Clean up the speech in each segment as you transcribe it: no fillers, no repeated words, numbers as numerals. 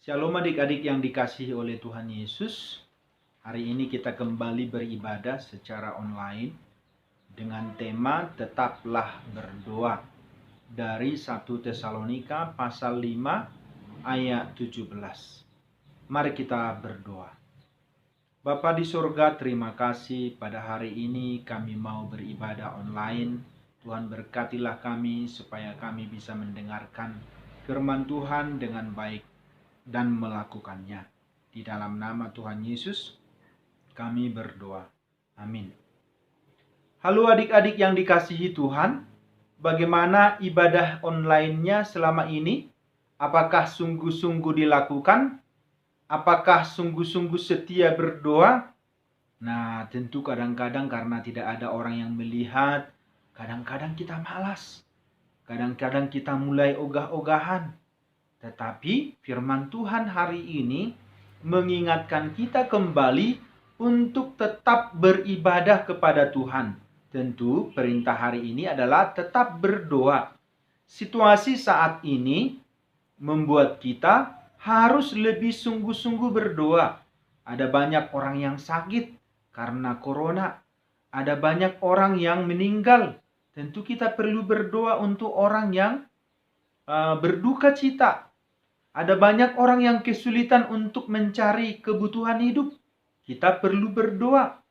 Shalom adik-adik yang dikasihi oleh Tuhan Yesus. Hari ini kita kembali beribadah secara online dengan tema tetaplah berdoa dari 1 Tesalonika pasal 5 ayat 17. Mari kita berdoa. Bapa di surga, terima kasih pada hari ini kami mau beribadah online. Tuhan berkatilah kami supaya kami bisa mendengarkan firman Tuhan dengan baik dan melakukannya. Di dalam nama Tuhan Yesus kami berdoa. Amin. Halo adik-adik yang dikasihi Tuhan. Bagaimana ibadah online-nya selama ini? Apakah sungguh-sungguh dilakukan? Apakah sungguh-sungguh setia berdoa? Nah, tentu kadang-kadang karena tidak ada orang yang melihat, kadang-kadang kita malas. Kadang-kadang kita mulai ogah-ogahan. Tetapi firman Tuhan hari ini mengingatkan kita kembali untuk tetap beribadah kepada Tuhan. Tentu perintah hari ini adalah tetap berdoa. Situasi saat ini membuat kita harus lebih sungguh-sungguh berdoa. Ada banyak orang yang sakit karena corona. Ada banyak orang yang meninggal. Tentu kita perlu berdoa untuk orang yang berduka cita. Ada banyak orang yang kesulitan untuk mencari kebutuhan hidup. Kita perlu berdoa.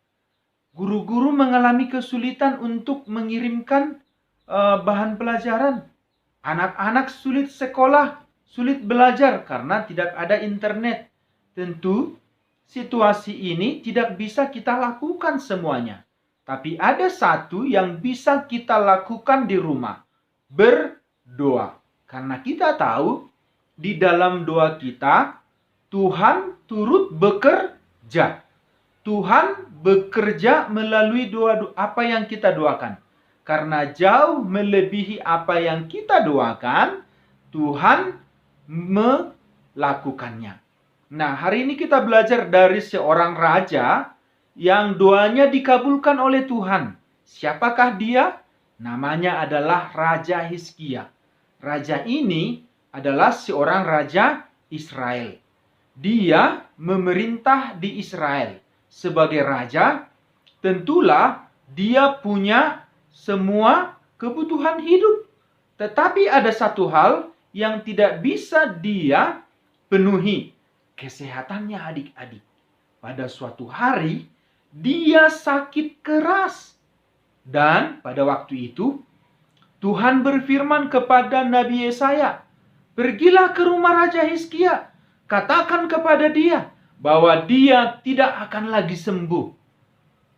Guru-guru mengalami kesulitan untuk mengirimkan bahan pelajaran. Anak-anak sulit sekolah, sulit belajar karena tidak ada internet. Tentu situasi ini tidak bisa kita lakukan semuanya. Tapi ada satu yang bisa kita lakukan di rumah. Berdoa. Karena kita tahu di dalam doa kita, Tuhan turut bekerja. Tuhan bekerja melalui doa apa yang kita doakan. Karena jauh melebihi apa yang kita doakan, Tuhan melakukannya. Nah, hari ini kita belajar dari seorang raja yang doanya dikabulkan oleh Tuhan. Siapakah dia? Namanya adalah Raja Hizkia. Raja ini adalah seorang raja Israel. Dia memerintah di Israel. Sebagai raja, tentulah dia punya semua kebutuhan hidup. Tetapi ada satu hal yang tidak bisa dia penuhi. Kesehatannya adik-adik. Pada suatu hari, dia sakit keras. Dan pada waktu itu, Tuhan berfirman kepada Nabi Yesaya, "Pergilah ke rumah Raja Hizkia, katakan kepada dia bahwa dia tidak akan lagi sembuh."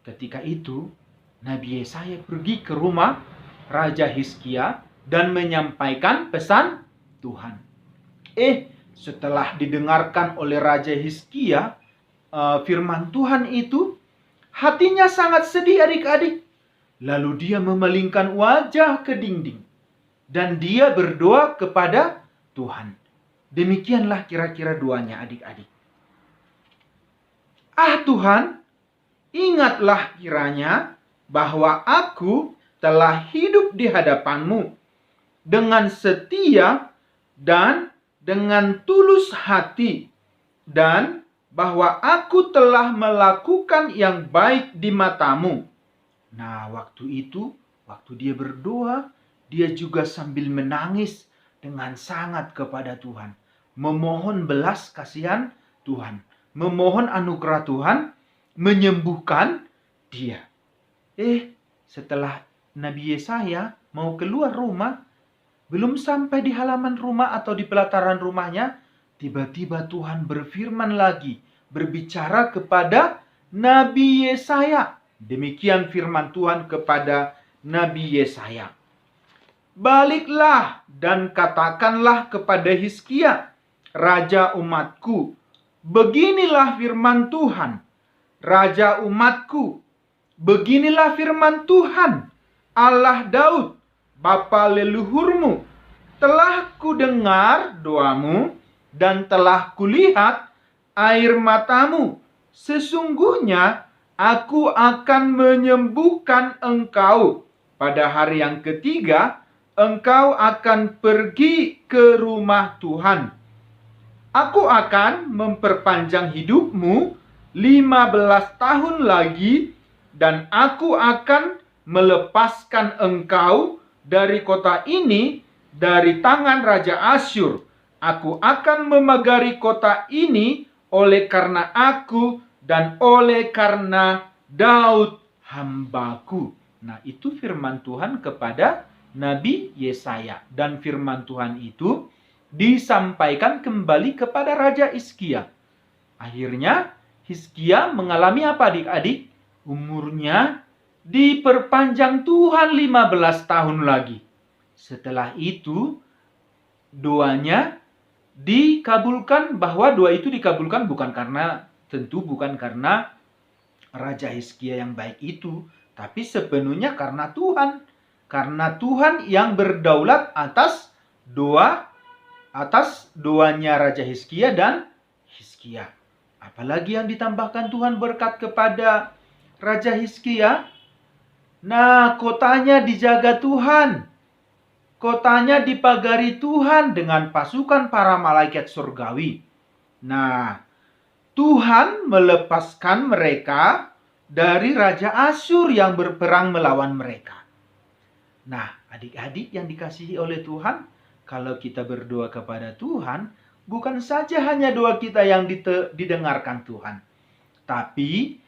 Ketika itu, Nabi Yesaya pergi ke rumah Raja Hizkia dan menyampaikan pesan Tuhan. Setelah didengarkan oleh Raja Hizkia firman Tuhan itu, hatinya sangat sedih adik-adik. Lalu dia memalingkan wajah ke dinding dan dia berdoa kepada Tuhan. Demikianlah kira-kira doanya adik-adik. Tuhan, ingatlah kiranya bahwa aku telah hidup di hadapan-Mu dengan setia dan dengan tulus hati, dan bahwa aku telah melakukan yang baik di mata-Mu. Nah, waktu itu, waktu dia berdoa, dia juga sambil menangis dengan sangat kepada Tuhan. Memohon belas kasihan Tuhan. Memohon anugerah Tuhan menyembuhkan dia. Setelah Nabi Yesaya mau keluar rumah, belum sampai di halaman rumah atau di pelataran rumahnya, tiba-tiba Tuhan berfirman lagi, berbicara kepada Nabi Yesaya. Demikian firman Tuhan kepada Nabi Yesaya. "Baliklah dan katakanlah kepada Hizkia, raja umatku, beginilah firman Tuhan. Raja umatku, beginilah firman Tuhan, Allah Daud, bapa leluhurmu. Telah kudengar doamu dan telah kulihat air matamu. Sesungguhnya aku akan menyembuhkan engkau. Pada hari yang ketiga, engkau akan pergi ke rumah Tuhan. Aku akan memperpanjang hidupmu 15 tahun lagi, dan aku akan melepaskan engkau dari kota ini dari tangan Raja Asyur. Aku akan memagari kota ini oleh karena aku dan oleh karena Daud hambaku. Nah, itu firman Tuhan kepada Nabi Yesaya. Dan firman Tuhan itu disampaikan kembali kepada Raja Hizkia. Akhirnya Hizkia mengalami apa adik-adik? Umurnya diperpanjang Tuhan 15 tahun lagi. Setelah itu doanya dikabulkan, bahwa doa itu dikabulkan bukan karena Raja Hizkia yang baik itu, tapi sepenuhnya karena Tuhan. Karena Tuhan yang berdaulat atas doanya Raja Hizkia dan Hizkia. Apalagi yang ditambahkan Tuhan berkat kepada Raja Hizkia? Nah, kotanya dijaga Tuhan. Kotanya dipagari Tuhan dengan pasukan para malaikat surgawi. Nah, Tuhan melepaskan mereka dari Raja Asyur yang berperang melawan mereka. Nah, adik-adik yang dikasihi oleh Tuhan, kalau kita berdoa kepada Tuhan, bukan saja hanya doa kita yang didengarkan Tuhan, tapi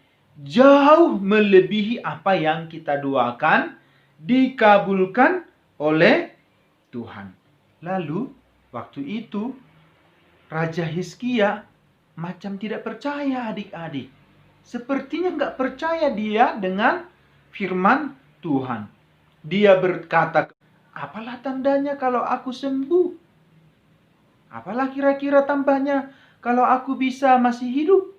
jauh melebihi apa yang kita doakan, dikabulkan oleh Tuhan. Lalu, waktu itu, Raja Hizkia macam tidak percaya adik-adik. Sepertinya nggak percaya dia dengan firman Tuhan. Dia berkata, apalah tandanya kalau aku sembuh? Apalah kira-kira tambahnya kalau aku bisa masih hidup?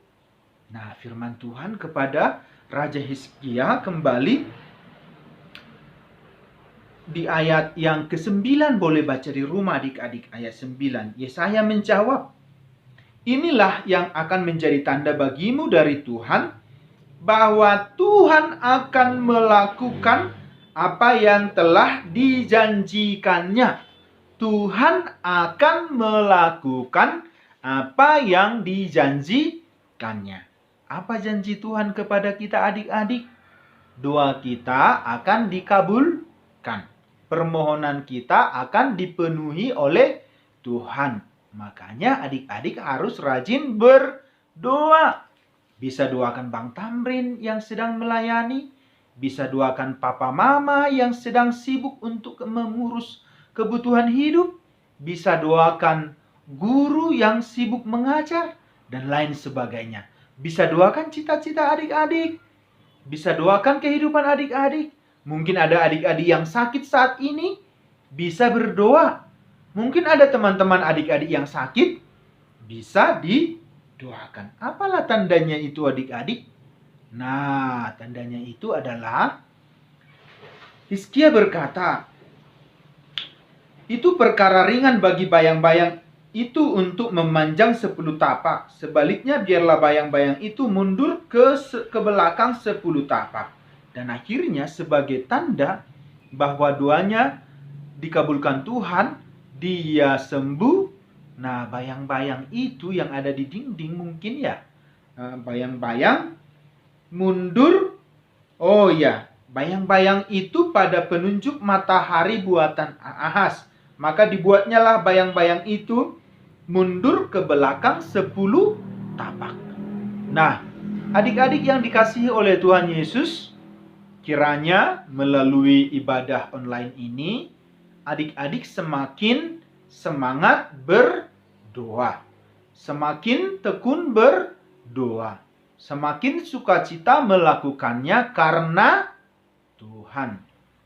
Nah, firman Tuhan kepada Raja Hizkia kembali di ayat yang ke-9, boleh baca di rumah adik-adik, ayat 9. Yesaya menjawab, inilah yang akan menjadi tanda bagimu dari Tuhan, bahwa Tuhan akan melakukan apa yang telah dijanjikannya. Tuhan akan melakukan apa yang dijanjikannya. Apa janji Tuhan kepada kita adik-adik? Doa kita akan dikabulkan. Permohonan kita akan dipenuhi oleh Tuhan. Makanya adik-adik harus rajin berdoa. Bisa doakan Bang Tamrin yang sedang melayani. Bisa doakan papa mama yang sedang sibuk untuk mengurus kebutuhan hidup. Bisa doakan guru yang sibuk mengajar. Dan lain sebagainya. Bisa doakan cita-cita adik-adik. Bisa doakan kehidupan adik-adik. Mungkin ada adik-adik yang sakit saat ini. Bisa berdoa. Mungkin ada teman-teman adik-adik yang sakit. Bisa didoakan. Apalah tandanya itu adik-adik? Nah, tandanya itu adalah Hizkia berkata, itu perkara ringan bagi bayang-bayang itu untuk memanjang 10 tapak. Sebaliknya biarlah bayang-bayang itu mundur ke belakang 10 tapak. Dan akhirnya sebagai tanda bahwa doanya dikabulkan Tuhan, dia sembuh. Nah, bayang-bayang itu yang ada di dinding mungkin ya. Bayang-bayang mundur. Oh ya, bayang-bayang itu pada penunjuk matahari buatan Ahaz. Maka dibuatnyalah bayang-bayang itu mundur ke belakang 10 tapak. Nah, adik-adik yang dikasihi oleh Tuhan Yesus, kiranya melalui ibadah online ini, adik-adik semakin semangat berdoa. Semakin tekun berdoa. Semakin sukacita melakukannya karena Tuhan.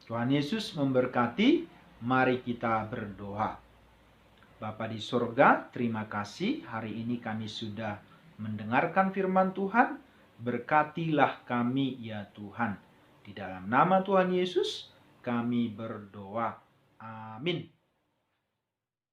Tuhan Yesus memberkati. Mari kita berdoa. Bapa di surga, terima kasih hari ini kami sudah mendengarkan firman Tuhan. Berkatilah kami ya Tuhan. Di dalam nama Tuhan Yesus kami berdoa. Amin.